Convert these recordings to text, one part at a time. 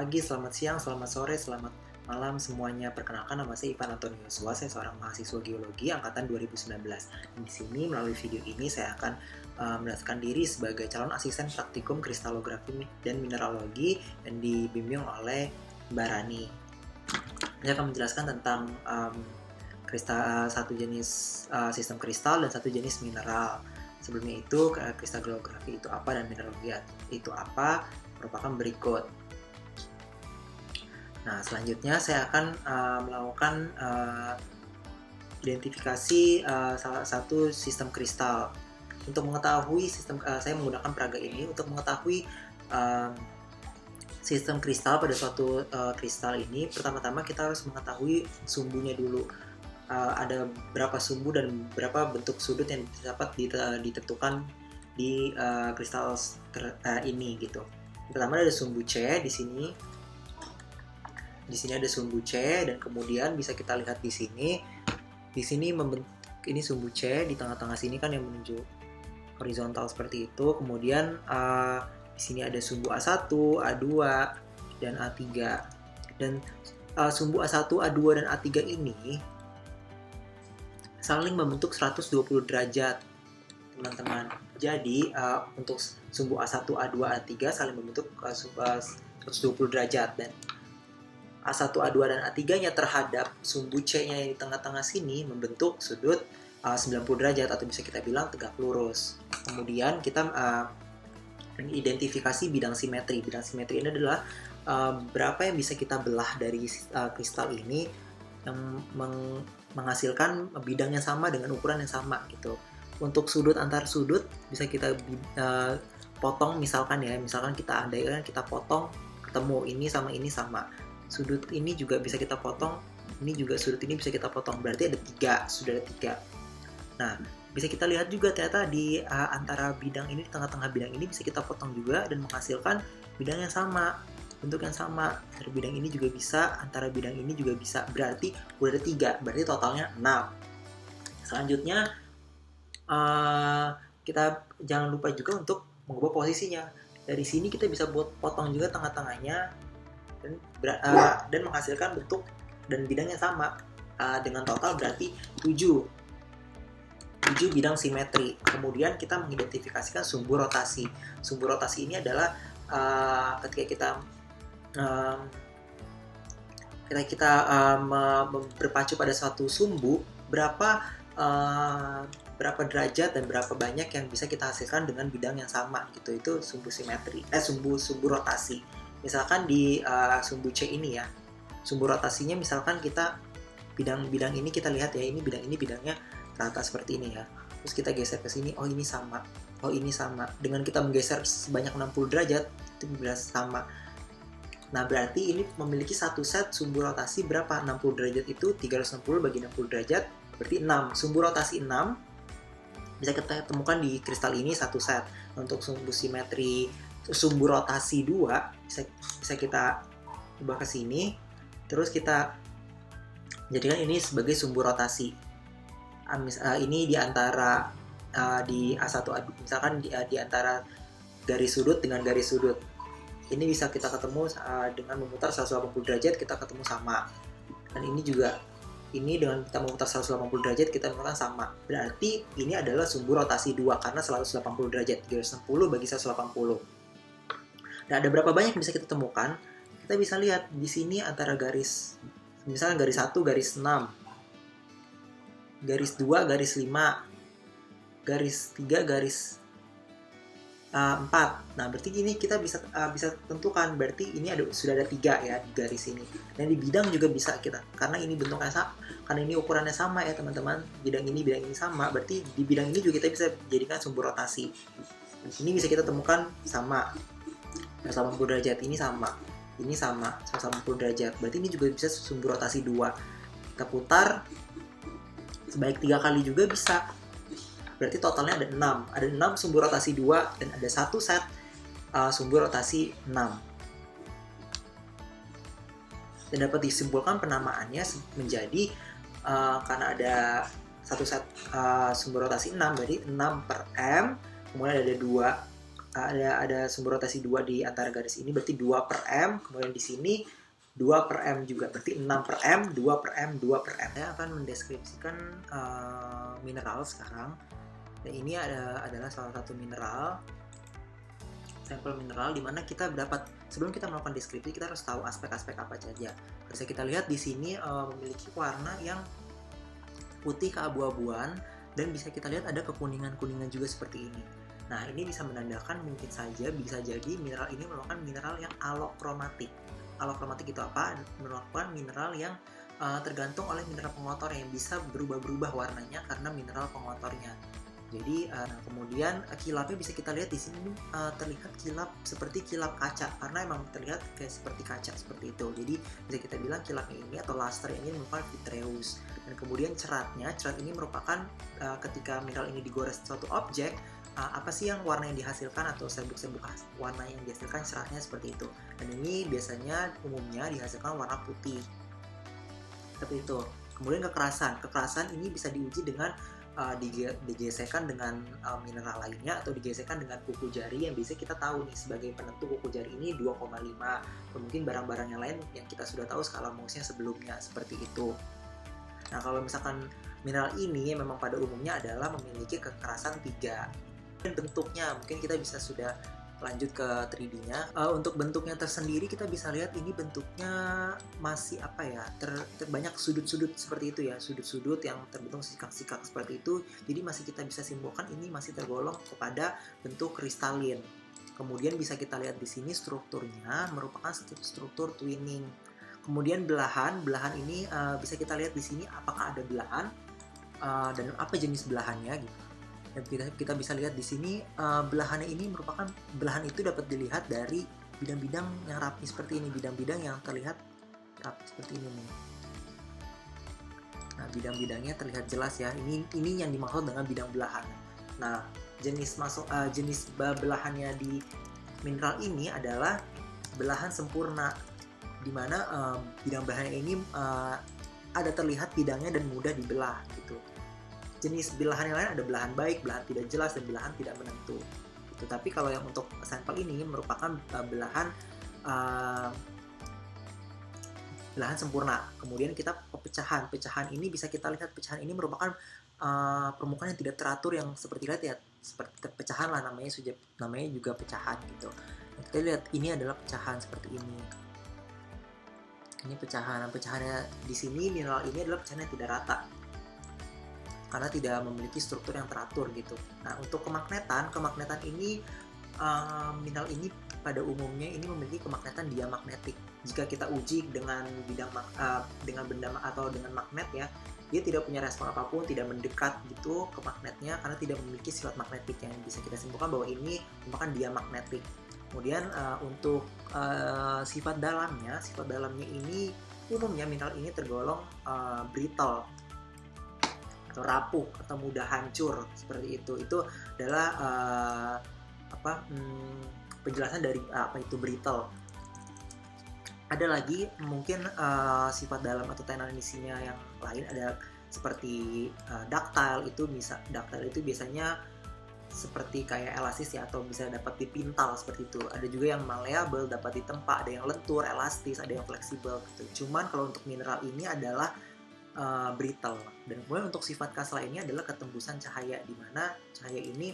pagi, selamat siang, selamat sore, selamat malam semuanya. Perkenalkan, nama saya Ivan Antonio Yosua. Saya seorang mahasiswa geologi angkatan 2019. Di sini melalui video ini saya akan mendaftarkan diri sebagai calon asisten praktikum kristalografi dan mineralogi yang dibimbing oleh Mbak Rani. Saya akan menjelaskan tentang satu jenis sistem kristal dan satu jenis mineral. Sebelumnya itu, kristalografi itu apa dan mineralogi itu apa merupakan berikut. Nah, selanjutnya saya akan melakukan identifikasi salah satu sistem kristal. Untuk mengetahui sistem, saya menggunakan peraga ini untuk mengetahui sistem kristal pada suatu kristal ini. Pertama-tama kita harus mengetahui sumbunya dulu. Ada berapa sumbu dan berapa bentuk sudut yang dapat ditentukan di kristal ini gitu. Pertama ada sumbu C di sini. Di sini ada sumbu C dan kemudian bisa kita lihat di sini. Di sini ini sumbu C, di tengah-tengah sini kan yang menuju horizontal seperti itu. Kemudian di sini ada sumbu A1, A2 dan A3. Dan sumbu A1, A2 dan A3 ini saling membentuk 120 derajat, teman-teman. Jadi untuk sumbu A1, A2, A3 saling membentuk 120 derajat, dan A1, A2 dan A3-nya terhadap sumbu C-nya yang di tengah-tengah sini membentuk sudut 90 derajat atau bisa kita bilang tegak lurus. Kemudian kita identifikasi bidang simetri. Bidang simetri ini adalah berapa yang bisa kita belah dari kristal ini yang menghasilkan bidang yang sama dengan ukuran yang sama gitu. Untuk sudut antar sudut bisa kita potong, misalkan kita andaikan kita potong ketemu ini sama sudut ini juga bisa kita potong, ini juga sudut ini bisa kita potong, berarti sudah ada tiga. Nah, bisa kita lihat juga ternyata di antara bidang ini, di tengah-tengah bidang ini bisa kita potong juga dan menghasilkan bidang yang sama, bentuk yang sama. Dari bidang ini juga bisa, antara bidang ini juga bisa, berarti udah ada 3, berarti totalnya 6. Selanjutnya kita jangan lupa juga untuk mengubah posisinya. Dari sini kita bisa potong juga tengah-tengahnya dan menghasilkan bentuk dan bidang yang sama, dengan total berarti 7 bidang simetri. Kemudian kita mengidentifikasikan sumbu rotasi. Sumbu rotasi ini adalah ketika kita berpacu pada suatu sumbu, berapa derajat dan berapa banyak yang bisa kita hasilkan dengan bidang yang sama gitu. Itu sumbu simetri, sumbu rotasi. Misalkan di sumbu C ini ya, sumbu rotasinya misalkan kita bidang ini kita lihat ya, ini bidangnya rata seperti ini ya. Terus kita geser ke sini, oh ini sama. Dengan kita menggeser sebanyak 60 derajat, itu bisa sama. Nah, berarti ini memiliki satu set sumbu rotasi berapa? 60 derajat itu 360 bagi 60 derajat, berarti 6. Sumbu rotasi 6 bisa kita temukan di kristal ini satu set. Untuk sumbu simetri, sumbu rotasi 2 bisa kita ubah ke sini, terus kita jadikan ini sebagai sumbu rotasi. Ini di antara di A1, misalkan di antara garis sudut dengan garis sudut. Ini bisa kita ketemu dengan memutar 180 derajat, kita ketemu sama. Dan ini juga, ini dengan kita memutar 180 derajat kita menemukan sama. Berarti ini adalah sumbu rotasi 2 karena 180 derajat. 360 bagi 180. Dan ada berapa banyak yang bisa kita temukan? Kita bisa lihat di sini antara garis, misalnya garis 1, garis 6, garis 2, garis 5, garis 3, garis 4. Nah, berarti ini kita bisa tentukan, berarti ini sudah ada 3 ya di garis ini. Dan di bidang juga bisa kita, karena ini bentuknya sama, karena ini ukurannya sama ya teman-teman. Bidang ini sama, berarti di bidang ini juga kita bisa jadikan sumbu rotasi. Di sini bisa kita temukan sama 180 derajat, ini sama 180 derajat. Berarti ini juga bisa sumbu rotasi 2. Kita putar sebaik 3 kali juga bisa. Berarti totalnya ada 6. Ada 6 sumbu rotasi 2 dan ada satu set sumbu rotasi 6. Dan dapat disimpulkan penamaannya menjadi karena ada satu set sumbu rotasi 6, berarti 6 per M, kemudian ada 2 ada sumbu rotasi 2 di antara garis ini, berarti 2 per M. Kemudian di sini 2 per M juga, berarti 6 per M, 2 per M, 2 per M. Saya akan mendeskripsikan mineral sekarang. Dan ini adalah salah satu mineral, sampel mineral, di mana kita dapat, sebelum kita melakukan deskripsi, kita harus tahu aspek-aspek apa saja. Bisa kita lihat di sini memiliki warna yang putih keabu-abuan, dan bisa kita lihat ada kekuningan-kuningan juga seperti ini. Nah, ini bisa menandakan mungkin saja bisa jadi mineral ini merupakan mineral yang alokromatik. Alokromatik itu apa? Merupakan mineral yang tergantung oleh mineral pengotor yang bisa berubah-berubah warnanya karena mineral pengotornya. Jadi kemudian kilapnya bisa kita lihat di sini terlihat kilap seperti kilap kaca, karena emang terlihat kayak seperti kaca seperti itu. Jadi bisa kita bilang kilapnya ini atau luster ini merupakan vitreous. Dan kemudian cerat ini merupakan ketika mineral ini digores suatu objek, apa sih yang warna yang dihasilkan atau serbuk-serbuk warna yang dihasilkan ceratnya seperti itu. Dan ini biasanya umumnya dihasilkan warna putih seperti itu. Kemudian kekerasan ini bisa diuji dengan digesekkan dengan mineral lainnya atau digesekkan dengan kuku jari yang bisa kita tahu nih sebagai penentu kuku jari ini 2,5, atau mungkin barang-barang yang lain yang kita sudah tahu skala Mohsnya sebelumnya seperti itu. Nah, kalau misalkan mineral ini memang pada umumnya adalah memiliki kekerasan 3. Dan bentuknya mungkin kita bisa sudah lanjut ke 3D-nya. Untuk bentuknya tersendiri kita bisa lihat ini bentuknya masih apa ya, terbanyak sudut-sudut seperti itu ya, sudut-sudut yang terbentuk sikak-sikak seperti itu. Jadi masih kita bisa simpulkan ini masih tergolong kepada bentuk kristalin. Kemudian bisa kita lihat di sini strukturnya merupakan struktur twinning. Kemudian belahan ini bisa kita lihat di sini apakah ada belahan dan apa jenis belahannya gitu. Dan kita bisa lihat di sini belahannya ini merupakan, belahan itu dapat dilihat dari bidang-bidang yang rapi seperti ini, bidang-bidang yang terlihat rapi seperti ini nih. Nah, bidang-bidangnya terlihat jelas ya. Ini yang dimaksud dengan bidang belahan. Nah, jenis belahannya di mineral ini adalah belahan sempurna, di mana bidang belahannya ini ada terlihat bidangnya dan mudah dibelah gitu. Jenis belahan yang lain ada belahan baik, belahan tidak jelas, dan belahan tidak menentu. Gitu. Tapi kalau yang untuk sampel ini merupakan belahan sempurna. Kemudian kita pecahan ini bisa kita lihat, pecahan ini merupakan permukaan yang tidak teratur, yang seperti lihat ya, seperti pecahan lah namanya juga pecahan gitu. Nah, kita lihat ini adalah pecahan seperti ini. Ini pecahannya di sini mineral ini adalah pecahan yang tidak rata, karena tidak memiliki struktur yang teratur gitu. Nah, untuk kemagnetan ini mineral ini pada umumnya ini memiliki kemagnetan diamagnetik. Jika kita uji dengan dengan benda atau dengan magnet ya, dia tidak punya respon apapun, tidak mendekat gitu ke magnetnya karena tidak memiliki sifat magnetik, yang bisa kita simpulkan bahwa ini merupakan diamagnetik. Kemudian untuk sifat dalamnya ini umumnya mineral ini tergolong brittle atau rapuh atau mudah hancur seperti itu. Itu adalah penjelasan dari apa itu brittle. Ada lagi mungkin sifat dalam atau tenan isinya yang lain, ada seperti ductile. Ductile itu biasanya seperti kayak elastis ya, atau bisa dapat dipintal seperti itu. Ada juga yang malleable, dapat ditempa, ada yang lentur, elastis, ada yang fleksibel gitu. Cuman kalau untuk mineral ini adalah brittle. Dan kemudian untuk sifat khas lainnya adalah ketembusan cahaya, di mana cahaya ini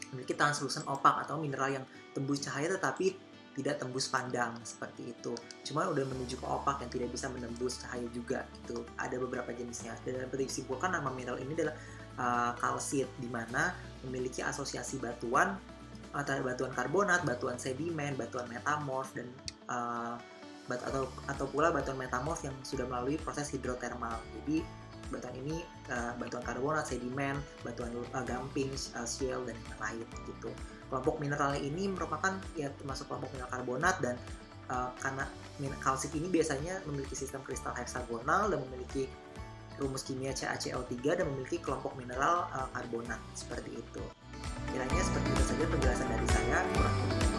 memiliki translucent opak atau mineral yang tembus cahaya tetapi tidak tembus pandang seperti itu. Cuma udah menuju ke opak yang tidak bisa menembus cahaya juga gitu. Ada beberapa jenisnya. Dan dapat disimpulkan nama mineral ini adalah kalsit, di mana memiliki asosiasi batuan antara batuan karbonat, batuan sedimen, batuan metamorf, dan atau pula batuan metamorf yang sudah melalui proses hidrotermal. Jadi batuan ini batuan karbonat, sedimen, batuan gamping, shale, dan lain gitu. Kelompok mineralnya ini merupakan ya termasuk kelompok mineral karbonat, dan karena kalsit ini biasanya memiliki sistem kristal heksagonal dan memiliki rumus kimia CaCO3 dan memiliki kelompok mineral karbonat seperti itu. Kiranya seperti itu saja penjelasan dari saya. Kurang lebih